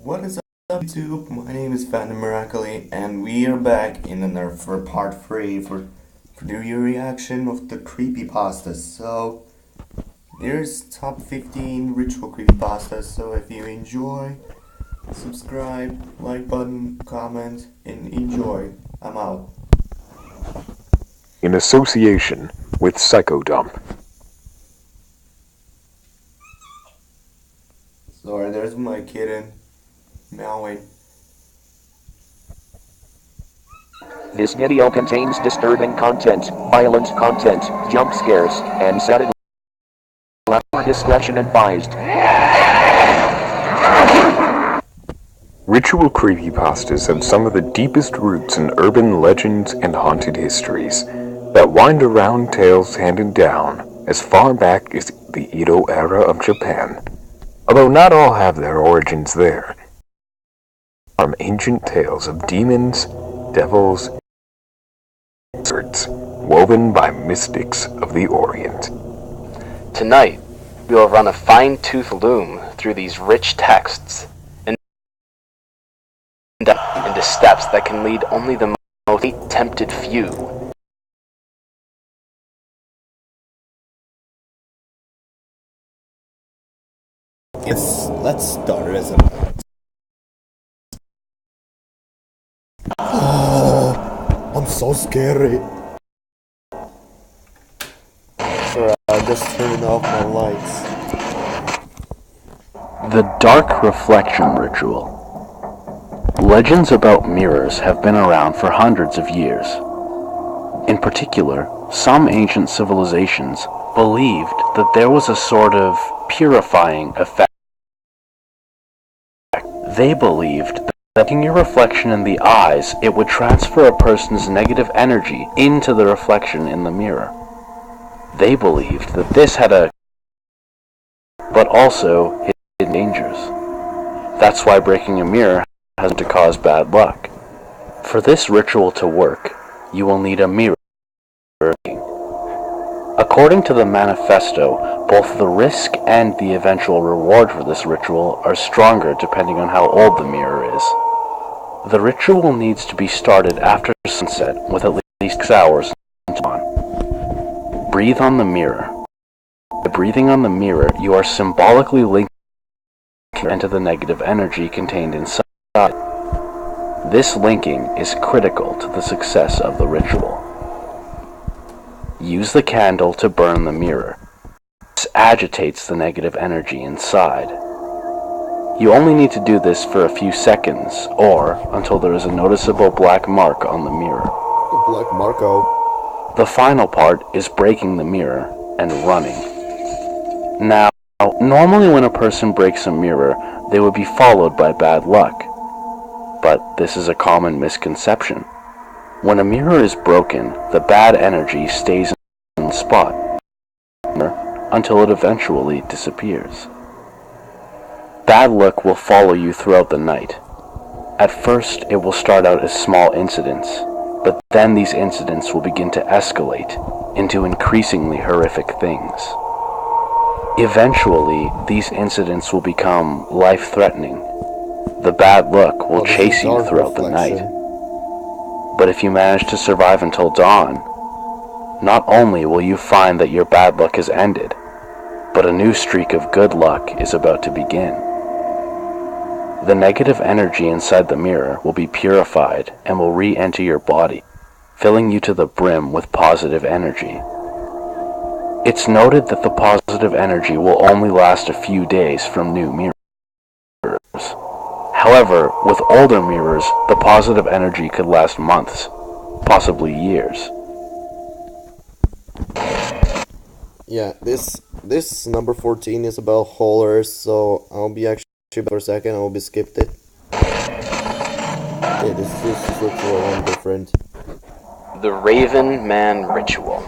What is up, YouTube? My name is Phantom Miracoli, and we are back in another for part 3 for the reaction of the creepypastas. So, there's top 15 ritual creepypastas. So, if you enjoy, subscribe, like button, comment, and enjoy. I'm out. In association with Psychodump. Sorry, there's my kitten meowing. This video contains disturbing content, violent content, jump scares, and sudden discretion advised. Ritual creepypastas have some of the deepest roots in urban legends and haunted histories that wind around tales handed down as far back as the Edo era of Japan. Although not all have their origins there, from ancient tales of demons, devils, and wizards woven by mystics of the Orient. Tonight, we will run a fine-tooth loom through these rich texts and into steps that can lead only the most tempted few. Yes, let's start as a... Oh, I'm so scary. Sorry, I just turned off my lights. The Dark Reflection Ritual. Legends about mirrors have been around for hundreds of years. In particular, some ancient civilizations believed that there was a sort of purifying effect. They believed that looking your reflection in the eyes, it would transfer a person's negative energy into the reflection in the mirror. They believed that this had but also hidden dangers. That's why breaking a mirror has to cause bad luck. For this ritual to work, you will need a mirror. According to the manifesto, both the risk and the eventual reward for this ritual are stronger depending on how old the mirror is. The ritual needs to be started after sunset with at least 6 hours on. Breathe on the mirror. By breathing on the mirror, you are symbolically linking into the negative energy contained inside. This linking is critical to the success of the ritual. Use the candle to burn the mirror. This agitates the negative energy inside. You only need to do this for a few seconds, or until there is a noticeable black mark on the mirror. Black Marco. The final part is breaking the mirror and running. Now, normally when a person breaks a mirror, they would be followed by bad luck. But this is a common misconception. When a mirror is broken, the bad energy stays in the spot until it eventually disappears. Bad luck will follow you throughout the night. At first, it will start out as small incidents, but then these incidents will begin to escalate into increasingly horrific things. Eventually, these incidents will become life-threatening. The bad luck will chase you throughout the night. But if you manage to survive until dawn, not only will you find that your bad luck has ended, but a new streak of good luck is about to begin. The negative energy inside the mirror will be purified and will re-enter your body, filling you to the brim with positive energy. It's noted that the positive energy will only last a few days from new mirrors. However, with older mirrors, the positive energy could last months, possibly years. Yeah, this number 14 is about horrors, so I'll be actually for a second, I'll be skipped it. Yeah, this is ritual one different. The Raven Man Ritual.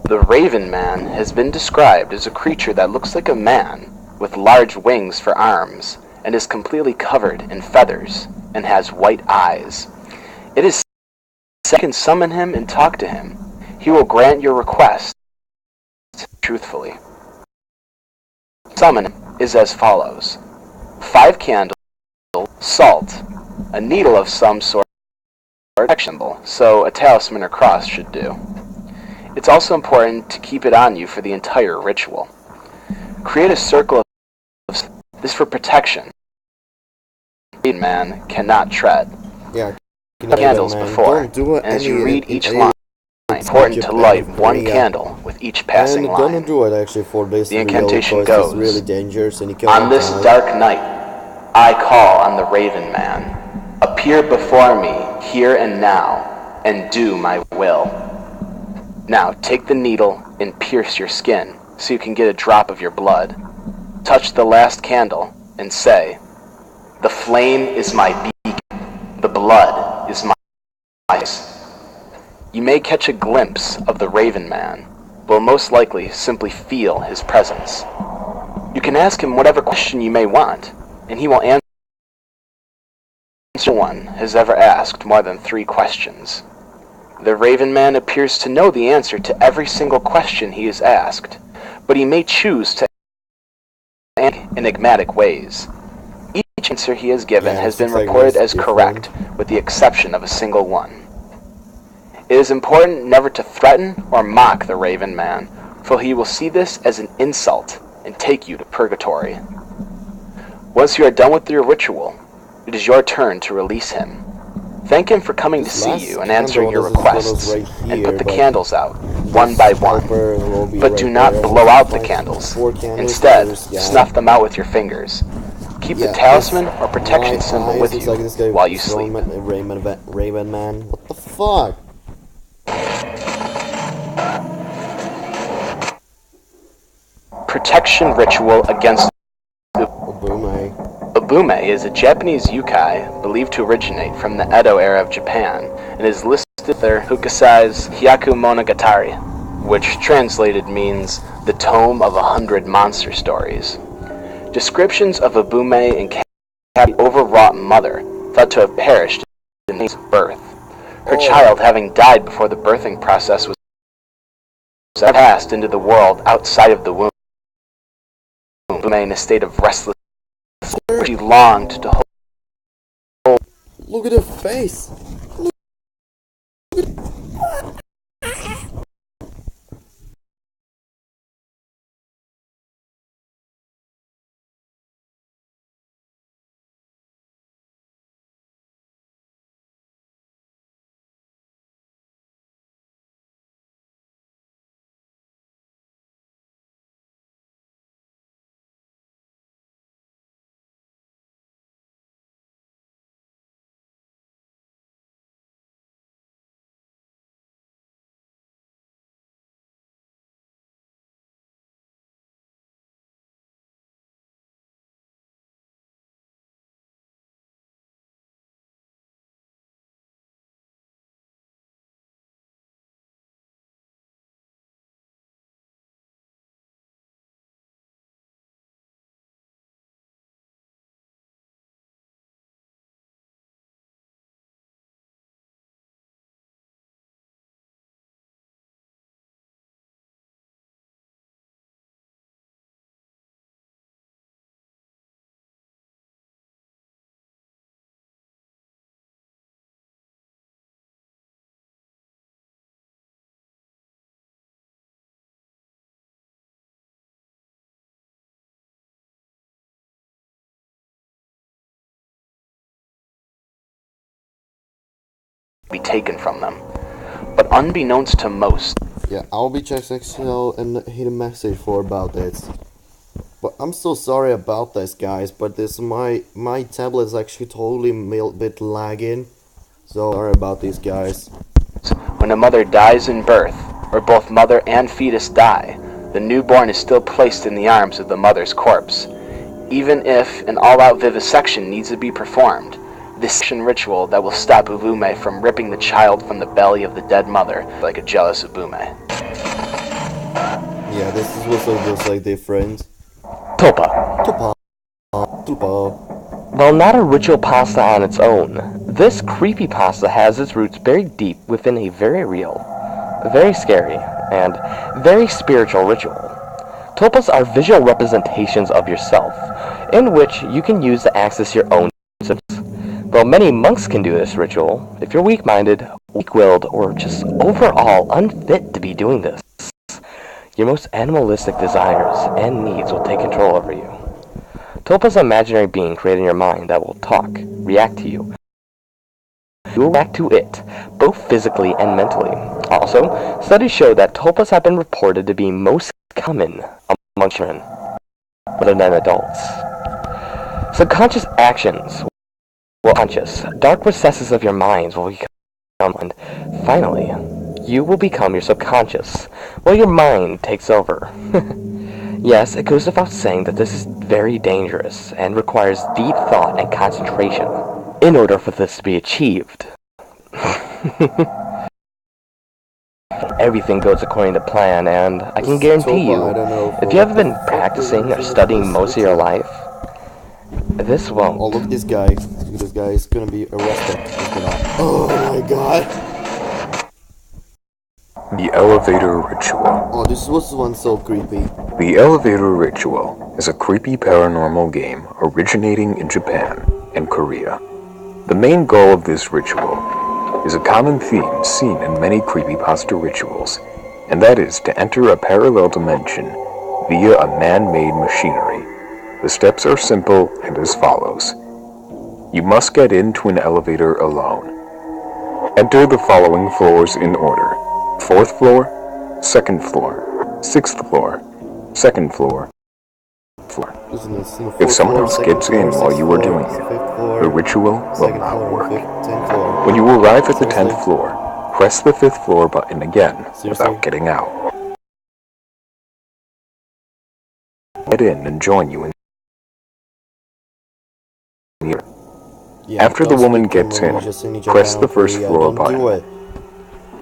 The Raven Man has been described as a creature that looks like a man with large wings for arms and is completely covered in feathers and has white eyes. It is said you can summon him and talk to him. He will grant your request truthfully. Summon is as follows: 5 candles salt, a needle of some sort, or a protection symbol, so a talisman or cross should do. It's also important to keep it on you for the entire ritual. Create a circle of this for protection. The man cannot tread. Yeah. Candles before, and as you read each line, it's important to light one candle with each passing and line. Don't do it actually for this. The incantation goes, it's really dangerous and you can't on this dark night, I call on the Raven Man. Appear before me, here and now, and do my will. Now take the needle and pierce your skin so you can get a drop of your blood. Touch the last candle and say, the flame is my beacon, the blood is my eyes. You may catch a glimpse of the Raven Man, but will most likely simply feel his presence. You can ask him whatever question you may want, and he will answer. No one has ever asked more than 3 questions. The Raven Man appears to know the answer to every single question he is asked, but he may choose to answer in enigmatic ways. Each answer he has given has been reported as correct, with the exception of a single one. It is important never to threaten or mock the Raven Man, for he will see this as an insult and take you to purgatory. Once you are done with your ritual, it is your turn to release him. Thank him for coming to see you and answering your requests, and put the candles out, one by one. But do not blow out the candles. Instead, snuff them out with your fingers. Keep the talisman or protection symbol with you while you sleep. Raven Man, what the fuck? Protection ritual against Obume. Obume is a Japanese yukai believed to originate from the Edo era of Japan and is listed there Hukasai's Hyaku Monogatari, which translated means the Tome of 100 Monster Stories. Descriptions of Obume and the overwrought mother thought to have perished in his birth. Her child having died before the birthing process was passed into the world outside of the womb. Obume in a state of restless, she longed to hold. Look at her face. Be taken from them. But unbeknownst to most, Yeah, I'll be checking Excel and hit a message for about this. But I'm so sorry about this, guys. But this my tablet is actually totally a bit lagging. So sorry about these guys. when a mother dies in birth, or both mother and fetus die, the newborn is still placed in the arms of the mother's corpse. Even if an all-out vivisection needs to be performed, this ritual that will stop Ubume from ripping the child from the belly of the dead mother like a jealous Ubume. Yeah, this is also just like different. Tulpa. Tulpa. While not a ritual pasta on its own, this creepypasta has its roots buried deep within a very real, very scary, and very spiritual ritual. Tulpas are visual representations of yourself, in which you can use to access your own While many monks can do this ritual, if you're weak-minded, weak-willed, or just overall unfit to be doing this, your most animalistic desires and needs will take control over you. Tulpa's an imaginary being created in your mind that will talk, react to you. You will react to it, both physically and mentally. Also, studies show that tulpas have been reported to be most common among children, rather than adults. Subconscious actions will be conscious. Dark recesses of your minds will become, and finally, you will become your subconscious, while your mind takes over. Yes, it goes without saying that this is very dangerous and requires deep thought and concentration in order for this to be achieved. Everything goes according to plan, and I can guarantee you, if you haven't been practicing or studying most of your life, this won't. Oh, look at this guy. Look at this guy. He's gonna be arrested. Oh my god. The Elevator Ritual. Oh, this was one so creepy. The Elevator Ritual is a creepy paranormal game originating in Japan and Korea. The main goal of this ritual is a common theme seen in many creepypasta rituals, and that is to enter a parallel dimension via a man-made machinery. The steps are simple and as follows. You must get into an elevator alone. Enter the following floors in order. 4th floor, 2nd floor, 6th floor, 2nd floor, floor. If someone else gets in while you are doing it, the ritual will not work. When you arrive at the 10th floor, press the 5th floor button again without getting out. Get in and join you in here. After the woman gets in, press the 1st floor button.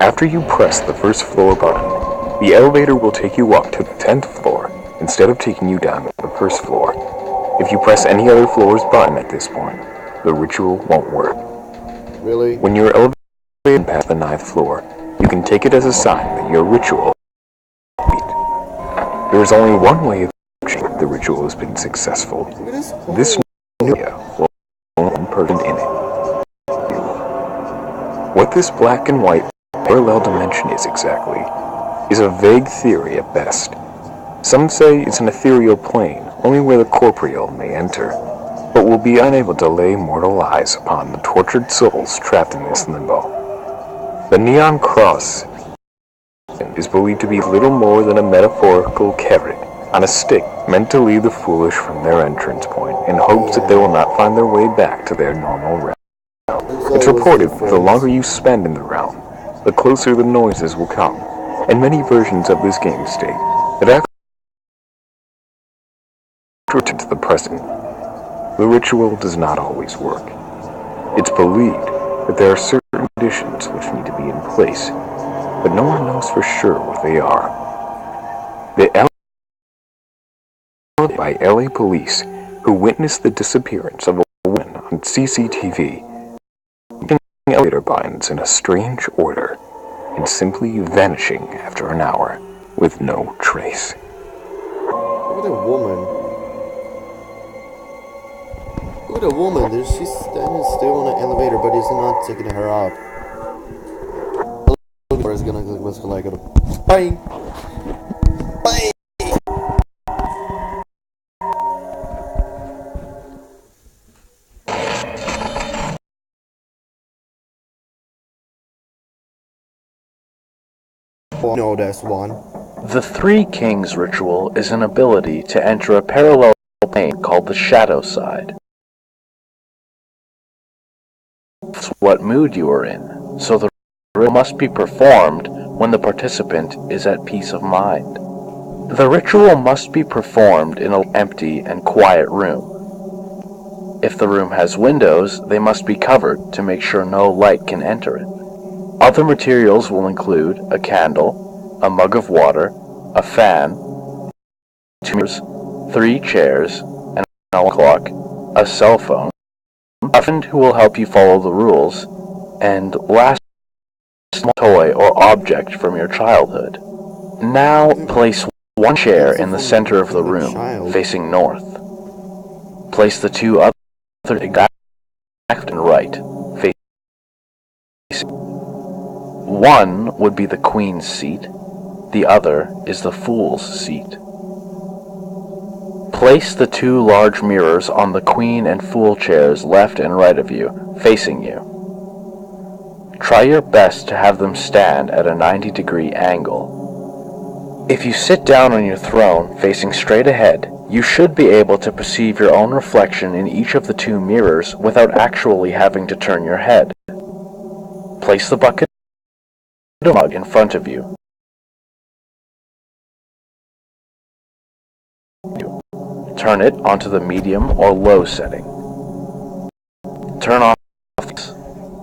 After you press the 1st floor button, the elevator will take you up to the 10th floor instead of taking you down to the 1st floor. If you press any other floor's button at this point, the ritual won't work. Really? When your elevator past the 9th floor, you can take it as a sign that your ritual is complete. There is only one way of ensuring the ritual has been successful. This new area will only one person in it. What this black and white parallel dimension is exactly is a vague theory at best. Some say it's an ethereal plane, only where the corporeal may enter, but will be unable to lay mortal eyes upon the tortured souls trapped in this limbo. The neon cross is believed to be little more than a metaphorical carrot on a stick meant to lead the foolish from their entrance point in hopes that they will not find their way back to their normal realm. It's reported that the longer you spend in the realm, the closer the noises will come, and many versions of this game state that after return to the present, the ritual does not always work. It's believed that there are certain conditions which need to be in place, but no one knows for sure what they are. The by LA police, who witnessed the disappearance of a woman on CCTV, elevator buttons in a strange order, and simply vanishing after an hour with no trace. Look at the woman. Look at the woman. She's standing still in the elevator, but it's not taking her up. It's gonna like bang, bang. No, that's one. The Three Kings ritual is an ability to enter a parallel plane called the shadow side. It's what mood you are in, so the ritual must be performed when the participant is at peace of mind. The ritual must be performed in an empty and quiet room. If the room has windows, they must be covered to make sure no light can enter it. Other materials will include a candle, a mug of water, a fan, 2 mirrors, 3 chairs, an alarm clock, a cell phone, a friend who will help you follow the rules, and last, a small toy or object from your childhood. Now place one chair in the center of the room, facing north. Place the 2 other exact One would be the queen's seat, the other is the fool's seat. Place the two large mirrors on the queen and fool chairs left and right of you, facing you. Try your best to have them stand at a 90-degree angle. If you sit down on your throne facing straight ahead, you should be able to perceive your own reflection in each of the two mirrors without actually having to turn your head. Place the bucket of mug in front of you. Turn it onto the medium or low setting. Turn off the lights,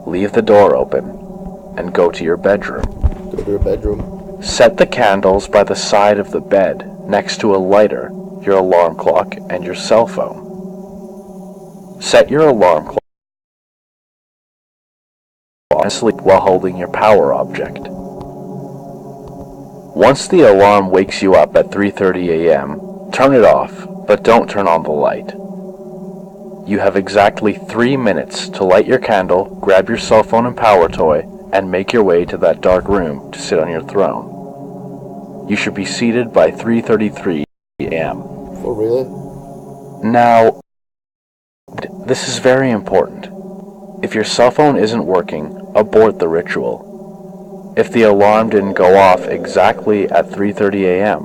leave the door open, and go to your bedroom. Go to your bedroom. Set the candles by the side of the bed, next to a lighter, your alarm clock, and your cell phone. Set your alarm clock and sleep while holding your power object. Once the alarm wakes you up at 3:30 a.m., turn it off, but don't turn on the light. You have exactly 3 minutes to light your candle, grab your cell phone and power toy, and make your way to that dark room to sit on your throne. You should be seated by 3:33 a.m. For real? Now, this is very important. If your cell phone isn't working, abort the ritual. If the alarm didn't go off exactly at 3:30 a.m.,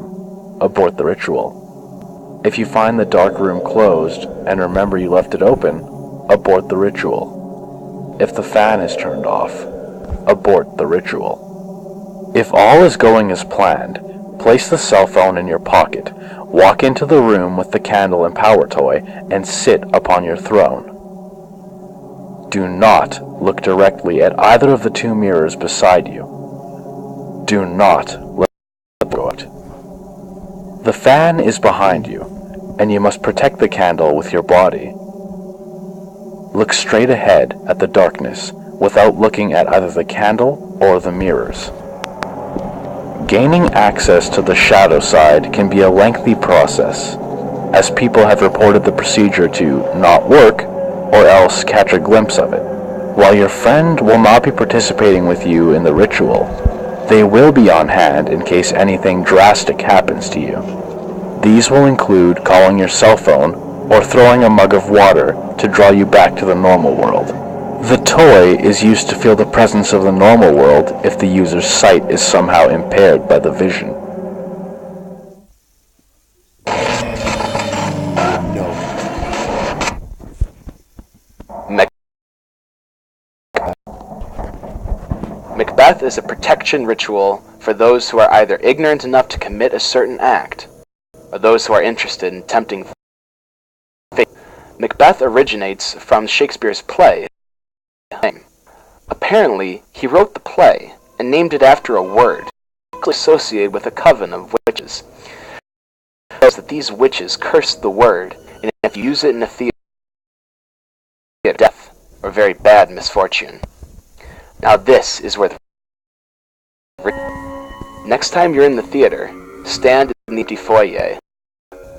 abort the ritual. If you find the dark room closed and remember you left it open, abort the ritual. If the fan is turned off, abort the ritual. If all is going as planned, place the cell phone in your pocket, walk into the room with the candle and power toy, and sit upon your throne. Do not look directly at either of the two mirrors beside you. Do not let the go out. The fan is behind you, and you must protect the candle with your body. Look straight ahead at the darkness, without looking at either the candle or the mirrors. Gaining access to the shadow side can be a lengthy process, as people have reported the procedure to not work, or else catch a glimpse of it. While your friend will not be participating with you in the ritual, they will be on hand in case anything drastic happens to you. These will include calling your cell phone or throwing a mug of water to draw you back to the normal world. The toy is used to feel the presence of the normal world if the user's sight is somehow impaired by the vision. No. Macbeth is a protection ritual for those who are either ignorant enough to commit a certain act, or those who are interested in tempting fate. Macbeth originates from Shakespeare's play. Apparently, he wrote the play and named it after a word associated with a coven of witches. It says that these witches cursed the word, and if you use it in a theater, death or very bad misfortune. Now this is where the next time you're in the theater, stand in the empty foyer.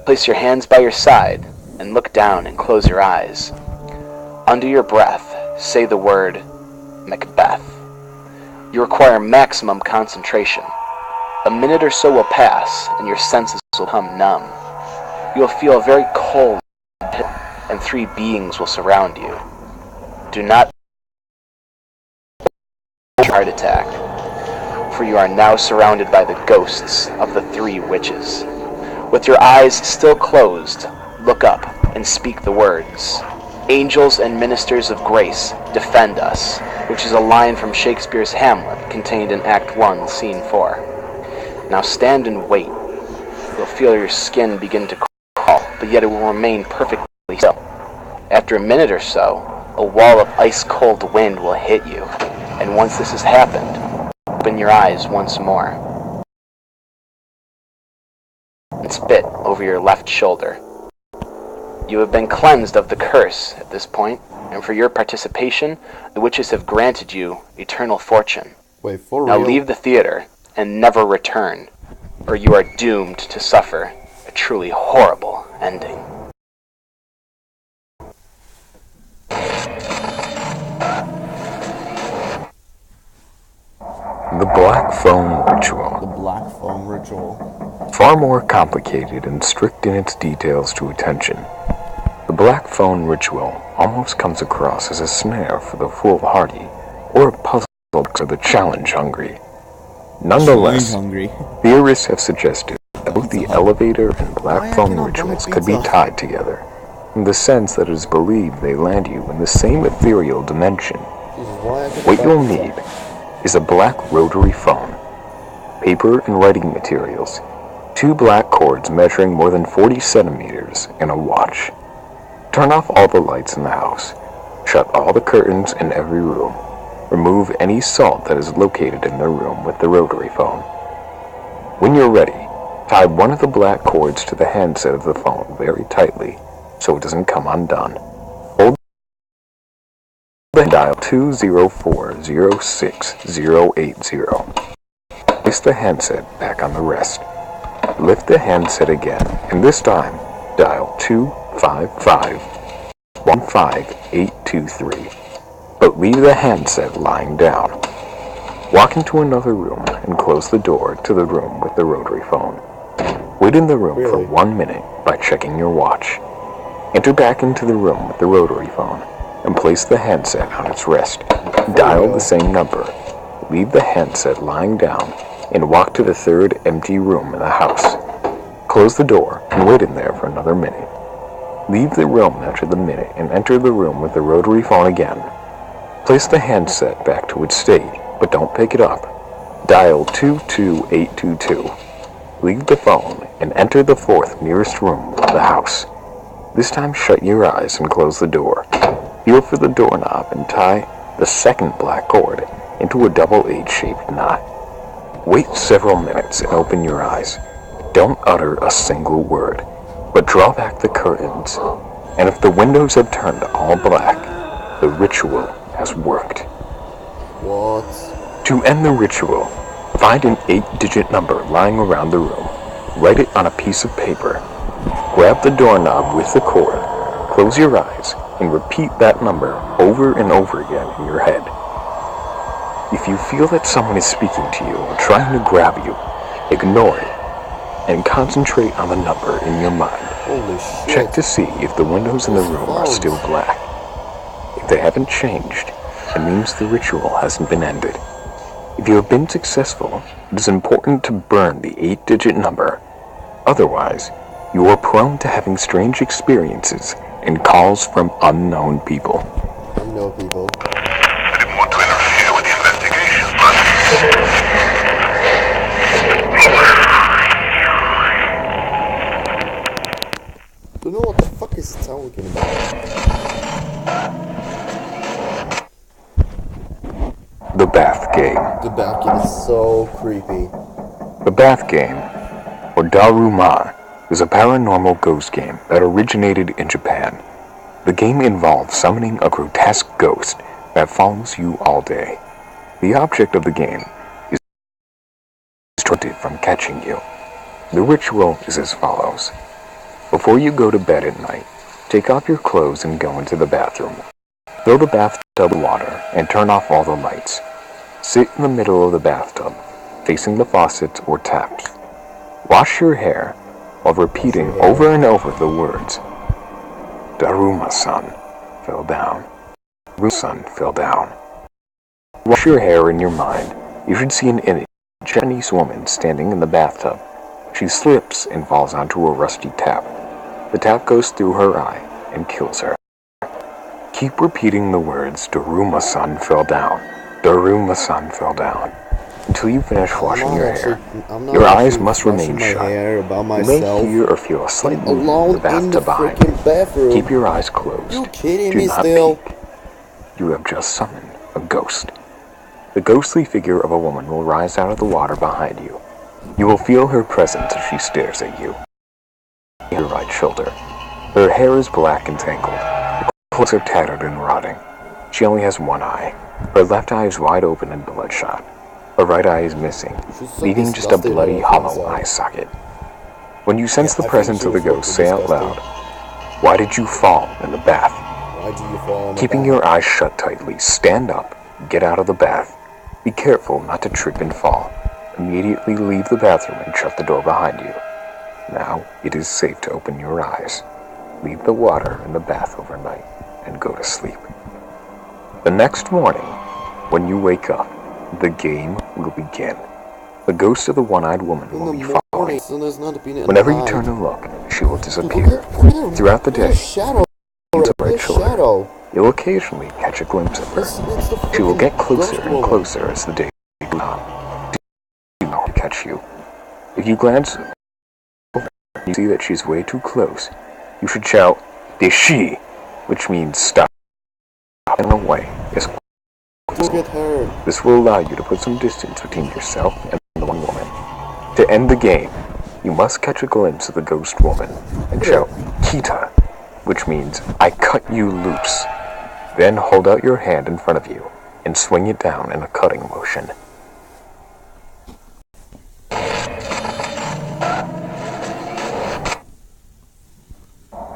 Place your hands by your side and look down and close your eyes. Under your breath, say the word Macbeth. You require maximum concentration. A minute or so will pass and your senses will become numb. You will feel very cold and three beings will surround you. Do not heart attack, for you are now surrounded by the ghosts of the three witches. With your eyes still closed, look up and speak the words, "Angels and ministers of grace, defend us," which is a line from Shakespeare's Hamlet contained in Act 1, Scene 4. Now stand and wait. You'll feel your skin begin to crawl, but yet it will remain perfectly still. After a minute or so, a wall of ice-cold wind will hit you, and once this has happened, open your eyes once more and spit over your left shoulder. You have been cleansed of the curse at this point, and for your participation, the witches have granted you eternal fortune. Wait, for Now real? leave the theater and never return, or you are doomed to suffer a truly horrible ending. The Black Phone Ritual. The black phone ritual. Far more complicated and strict in its details to attention, the Black Phone Ritual almost comes across as a snare for the foolhardy or a puzzle for the challenge-hungry. Nonetheless, theorists have suggested that both the elevator and Black Phone rituals could be tied together, in the sense that it is believed they land you in the same ethereal dimension. What you'll need is a black rotary phone, paper and writing materials, 2 black cords measuring more than 40 centimeters, and a watch. Turn off all the lights in the house. Shut all the curtains in every room. Remove any salt that is located in the room with the rotary phone. When you're ready, tie one of the black cords to the handset of the phone very tightly so it doesn't come undone. Hold and dial 204-06080. Place the handset back on the rest. Lift the handset again, and this time dial 255-15823. But leave the handset lying down. Walk into another room and close the door to the room with the rotary phone. Wait in the room for 1 minute by checking your watch. Enter back into the room with the rotary phone and place the handset on its rest. Dial the same number. Leave the handset lying down and walk to the third empty room in the house. Close the door and wait in there for another minute. Leave the room after the minute and enter the room with the rotary phone again. Place the handset back to its state, but don't pick it up. Dial 22822. Leave the phone and enter the 4th nearest room of the house. This time shut your eyes and close the door. Feel for the doorknob and tie the 2nd black cord into a double H-shaped knot. Wait several minutes and open your eyes. Don't utter a single word, but draw back the curtains. And if the windows have turned all black, the ritual has worked. What? To end the ritual, find an 8-digit number lying around the room. Write it on a piece of paper. Grab the doorknob with the cord, close your eyes, and repeat that number over and over again in your head. If you feel that someone is speaking to you or trying to grab you, ignore it and concentrate on the number in your mind. Holy shit. Check to see if the windows in the room are still black. If they haven't changed, it means the ritual hasn't been ended. If you have been successful, it is important to burn the 8-digit number. Otherwise, you are prone to having strange experiences and calls from unknown people. Unknown people. I didn't want to interfere with the investigation, but... Don't know what the fuck is talking about. The Bath Game. The back end is so creepy. The Bath Game, or Daruma, is a paranormal ghost game that originated in Japan. The game involves summoning a grotesque ghost that follows you all day. The object of the game is restricted from catching you. The ritual is as follows. Before you go to bed at night, take off your clothes and go into the bathroom. Fill the bathtub with water and turn off all the lights. Sit in the middle of the bathtub, facing the faucets or taps. Wash your hair while repeating over and over the words, Daruma-san fell down. Daruma-san fell down. Wash your hair in your mind. You should see an image of a Japanese woman standing in the bathtub. She slips and falls onto a rusty tap. The tap goes through her eye and kills her. Keep repeating the words, Daruma-san fell down. Daruma-san fell down. Until you finish washing your hair. Your eyes must remain shut. You may hear or feel a slight movement in the bathtub behind you. Keep your eyes closed. You kidding Do me not still? peek. You have just summoned a ghost. The ghostly figure of a woman will rise out of the water behind you. You will feel her presence as she stares at you. Her right shoulder. Her hair is black and tangled. Her clothes are tattered and rotting. She only has one eye. Her left eye is wide open and bloodshot. Her right eye is missing, leaving just a bloody hollow eye socket. When you sense the presence of the ghost, say out loud, "Why did you fall in the bath?" Why do you fall in the Keeping bath? your eyes shut tightly, stand up, get out of the bath. Be careful not to trip and fall. Immediately leave the bathroom and shut the door behind you. Now it is safe to open your eyes. Leave the water in the bath overnight and go to sleep. The next morning, when you wake up, the game will begin. The ghost of the one-eyed woman will be following. Whenever you turn to look, she will disappear. Throughout the day, you'll occasionally catch a glimpse of her. She will get closer and closer as the day goes on. She will catch you. If you glance over and you see that she's way too close, you should shout, "Deshi," which means stop and away. This will allow you to put some distance between yourself and the one woman. To end the game, you must catch a glimpse of the ghost woman and shout, "Kita," which means I cut you loose. Then hold out your hand in front of you and swing it down in a cutting motion.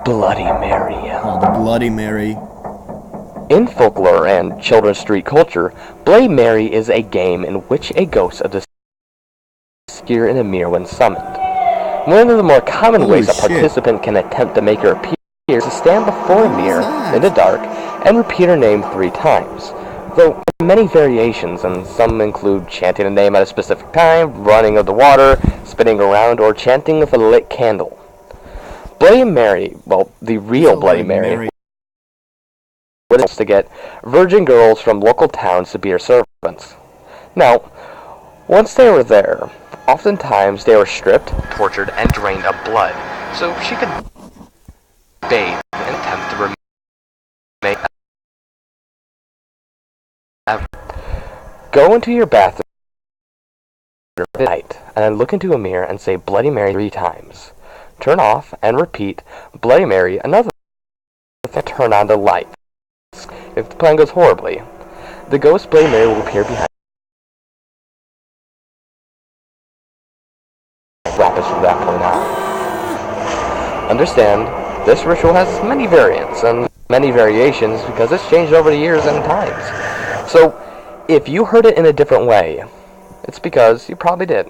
Bloody Mary. Oh, the Bloody Mary. In folklore and children's street culture, Bloody Mary is a game in which a ghost of the appear in a mirror when summoned. One of the more common ways a participant can attempt to make her appear is to stand before a mirror in the dark and repeat her name 3 times. Though there are many variations, and some include chanting a name at a specific time, running of the water, spinning around, or chanting with a lit candle. Bloody Mary, well, the real Bloody Mary, was to get virgin girls from local towns to be her servants. Now, once they were there, oftentimes they were stripped, tortured, and drained of blood, so she could bathe and attempt to remain. Go into your bathroom at night and then look into a mirror and say Bloody Mary 3 times. Turn off and repeat Bloody Mary another time. Turn on the light. If the plan goes horribly, the ghost Bloody Mary will appear behind rapids from that point on. Understand, this ritual has many variants and many variations because it's changed over the years and times. So, if you heard it in a different way, it's because you probably did.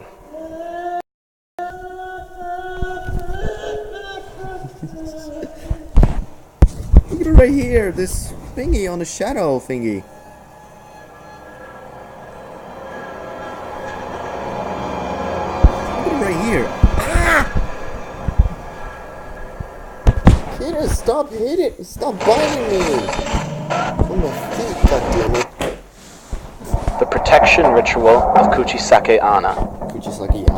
Look at it right here, this thingy on the shadow thingy. Look at it right here. Ah! Kiddo, stop hitting! Stop biting me! On my feet, goddammit. The protection ritual of Kuchisake Ana.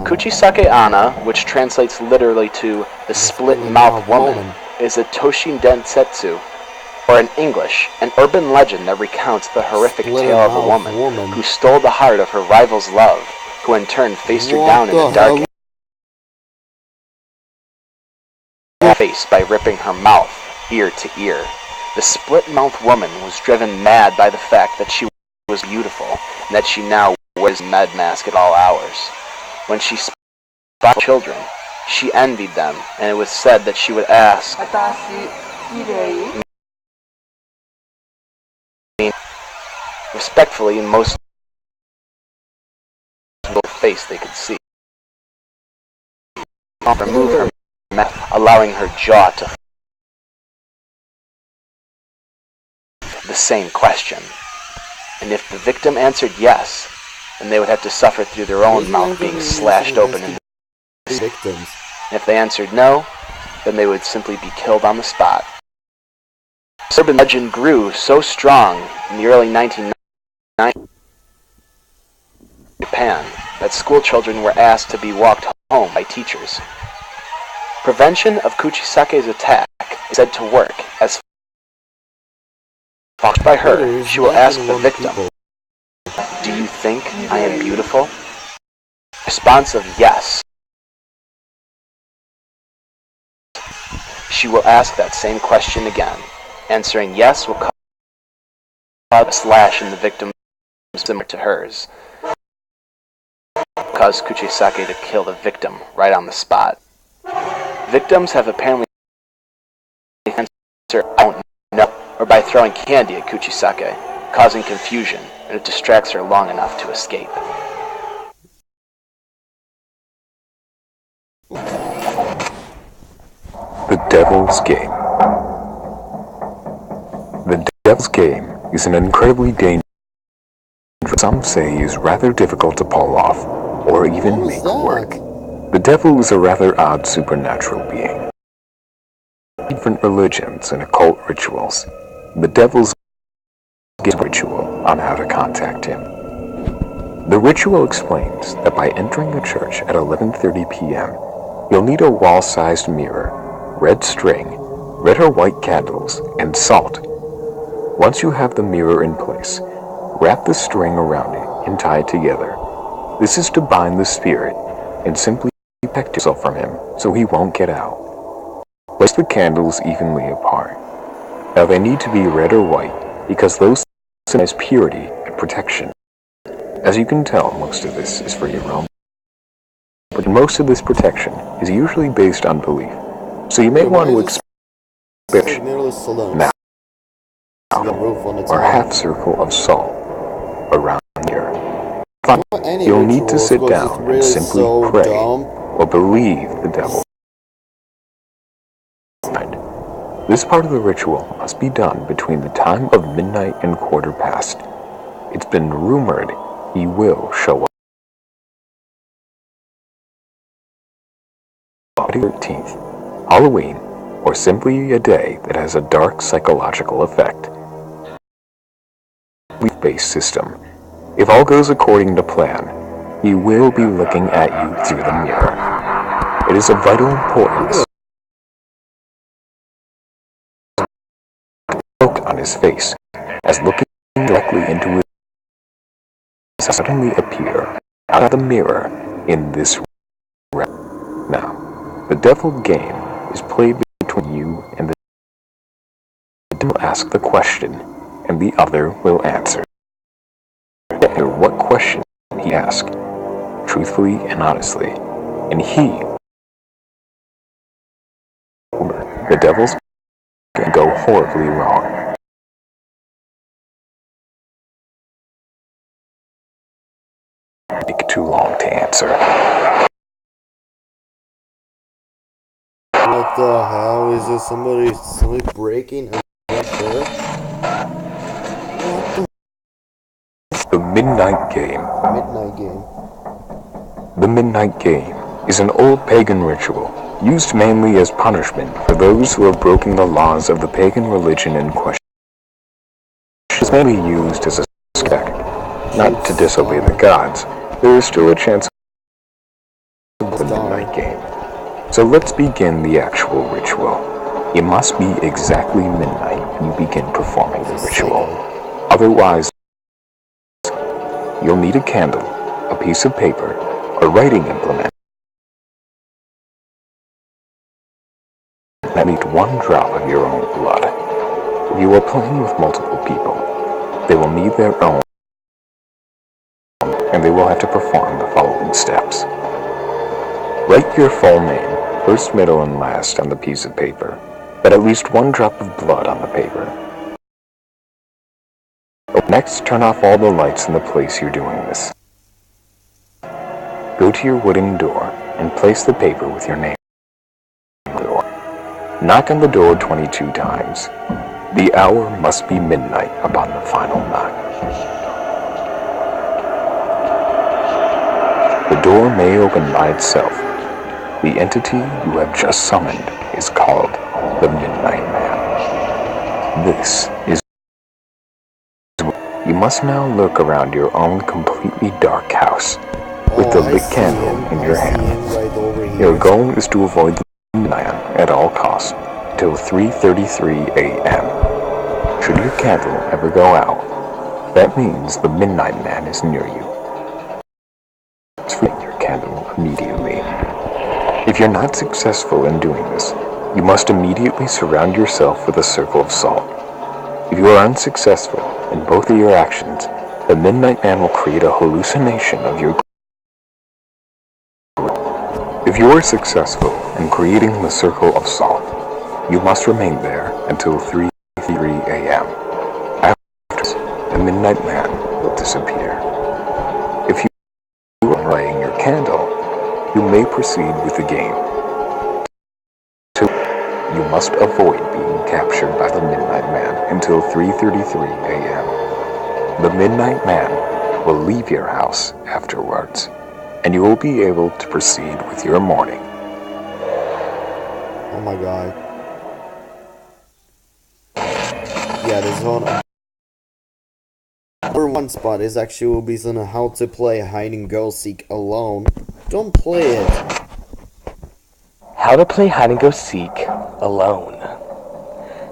Kuchisake Ana, which translates literally to the split-mouthed woman, is a Toshin Densetsu, or in English, an urban legend that recounts the horrific tale of a woman who stole the heart of her rival's love, who in turn faced her down in the dark face by ripping her mouth ear to ear. The split-mouthed woman was driven mad by the fact that she was beautiful, and that she now wears a mad mask at all hours. When she spotted children, she envied them, and it was said that she would ask respectfully in most face they could see. Remove her mask, allowing her jaw to the same question. And if the victim answered yes, then they would have to suffer through their own mouth being slashed open. And if they answered no, then they would simply be killed on the spot. This urban legend grew so strong in the early 1990s in Japan that school children were asked to be walked home by teachers. Prevention of Kuchisake's attack is said to work as followed by her. She will ask the victim, "Do you think I am beautiful?" Response of yes. She will ask that same question again. Answering yes will cause a slash in the victim similar to hers. Cause Kuchisake to kill the victim right on the spot. Victims have apparently answered "I don't know," or by throwing candy at Kuchisake, causing confusion and it distracts her long enough to escape. The Devil's Game. The Devil's Game is an incredibly dangerous, some say is rather difficult to pull off, or even make work. The devil is a rather odd supernatural being. Different religions and occult rituals. The Devil's Game ritual on how to contact him. The ritual explains that by entering a church at 11:30 p.m., you'll need a wall-sized mirror, red string, red or white candles, and salt. Once you have the mirror in place, wrap the string around it and tie it together. This is to bind the spirit and simply protect yourself from him so he won't get out. Place the candles evenly apart. Now they need to be red or white because those symbolize purity and protection. As you can tell, most of this is for your own. But most of this protection is usually based on belief, so you may want to expect now or half circle of salt around here. Finally, you'll need to sit down and simply pray or believe the devil. This part of the ritual must be done between the time of midnight and 1/4 past. It's been rumored he will show up. Friday 13th, Halloween, or simply a day that has a dark psychological effect. Belief-based system. If all goes according to plan, he will be looking at you through the mirror. It is of vital importance. Look on his face, as looking directly into his eyes suddenly appear out of the mirror in this room. Now, the devil game is played between you and the devil. Ask the question, and the other will answer. Hear what question he asks, truthfully and honestly, and the devil's can go horribly wrong. Take too long to answer. What the hell is this? Somebody breaking a door? The Midnight Game. Midnight Game. The Midnight Game is an old pagan ritual used mainly as punishment for those who have broken the laws of the pagan religion in question. It is mainly used as a spec, not to disobey the gods. There is still a chance of the Midnight Game. So let's begin the actual ritual. It must be exactly midnight when you begin performing the ritual. Otherwise, you'll need a candle, a piece of paper, a writing implement, and need 1 drop of your own blood. If you are playing with multiple people, they will need their own, and they will have to perform the following steps. Write your full name, first, middle, and last on the piece of paper, but at least 1 drop of blood on the paper. Next, turn off all the lights in the place you're doing this. Go to your wooden door and place the paper with your name on the door. Knock on the door 22 times. The hour must be midnight upon the final knock. The door may open by itself. The entity you have just summoned is called the Midnight Man. This is. You must now look around your own completely dark house with the lit candle in your hand. Your goal is to avoid the man at all costs till 3:33 a.m. Should your candle ever go out, that means the Midnight Man is near you. Light your candle immediately. If you're not successful in doing this, you must immediately surround yourself with a circle of salt. If you are unsuccessful in both of your actions, the Midnight Man will create a hallucination of your group. If you are successful in creating the circle of salt, you must remain there until 3:33 a.m. After, the Midnight Man will disappear. If you are lighting your candle, you may proceed with the game. 2. You must avoid being captured by the Midnight Man until 3:33 a.m. The Midnight Man will leave your house afterwards, and you will be able to proceed with your morning. Oh my god. Yeah, this one. Number one spot is actually will be on how to play hide and go seek alone. Don't play it. How to play hide and go seek alone.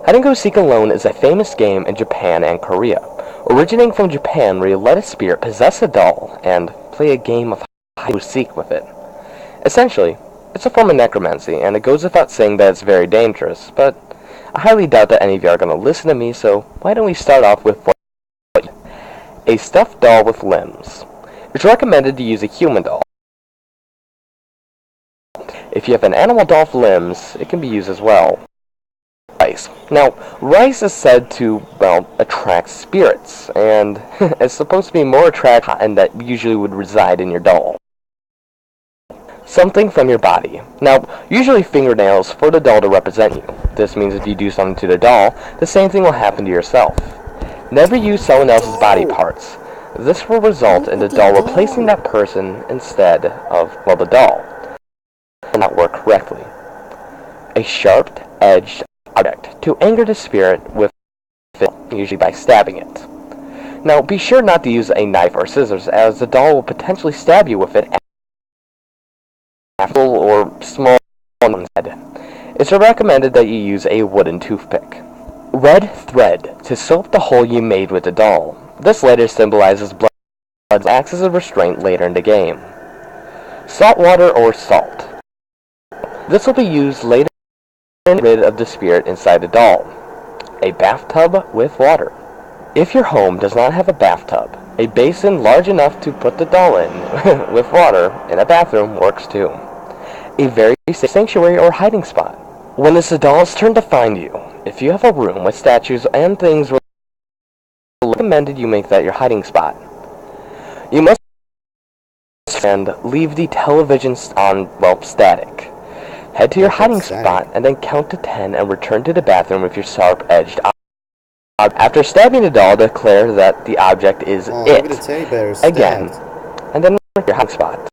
Hide and go seek alone is a famous game in Japan and Korea, originating from Japan where you let a spirit possess a doll and play a game of hide and go seek with it. Essentially, it's a form of necromancy, and it goes without saying that it's very dangerous, but I highly doubt that any of you are going to listen to me, so why don't we start off with a stuffed doll with limbs. It's recommended to use a human doll. If you have an animal doll with limbs, it can be used as well. Rice. Now, rice is said to, well, attract spirits, and it's supposed to be more attractive and that usually would reside in your doll. Something from your body. Now, usually fingernails for the doll to represent you. This means if you do something to the doll, the same thing will happen to yourself. Never use someone else's body parts. This will result in the doll replacing that person instead of, well, the doll. It will not work correctly. A sharp-edged object to anger the spirit with, usually by stabbing it. Now, be sure not to use a knife or scissors, as the doll will potentially stab you with it after or small one's head. It's recommended that you use a wooden toothpick. Red thread to sew up the hole you made with the doll. This later symbolizes blood and acts as a restraint later in the game. Salt water or salt. This will be used later to get rid of the spirit inside the doll. A bathtub with water. If your home does not have a bathtub, a basin large enough to put the doll in with water in a bathroom works too. A very safe sanctuary or hiding spot. When it's the doll's turn to find you, if you have a room with statues and things, recommended you make that your hiding spot. You must and leave the television on, well, static. Head to your hiding spot and then count to 10 and return to the bathroom with your sharp-edged object. After stabbing the doll, declare that the object is it again, and then return to your hiding spot.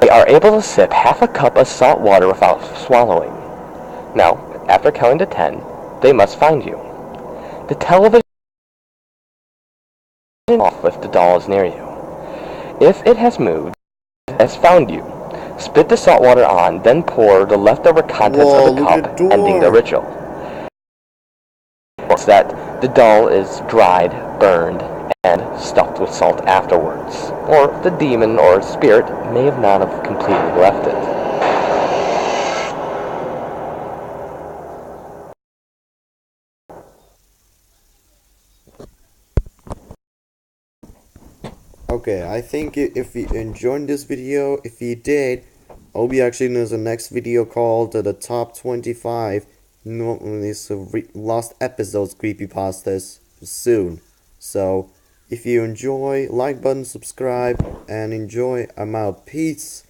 They are able to sip half a cup of salt water without swallowing. Now, after counting to 10, they must find you. The television is off if the doll is near you. If it has moved, it has found you. Spit the salt water on, then pour the leftover contents of the cup, ending the ritual. It's that the doll is dried, burned, and stuffed with salt afterwards, or the demon or spirit may have not have completely left it. Okay, I think if you enjoyed this video, if you did, I'll be actually there's a next video called the top 25 lost episodes creepypastas soon. So if you enjoy, like button, subscribe, and enjoy. I'm out. Peace.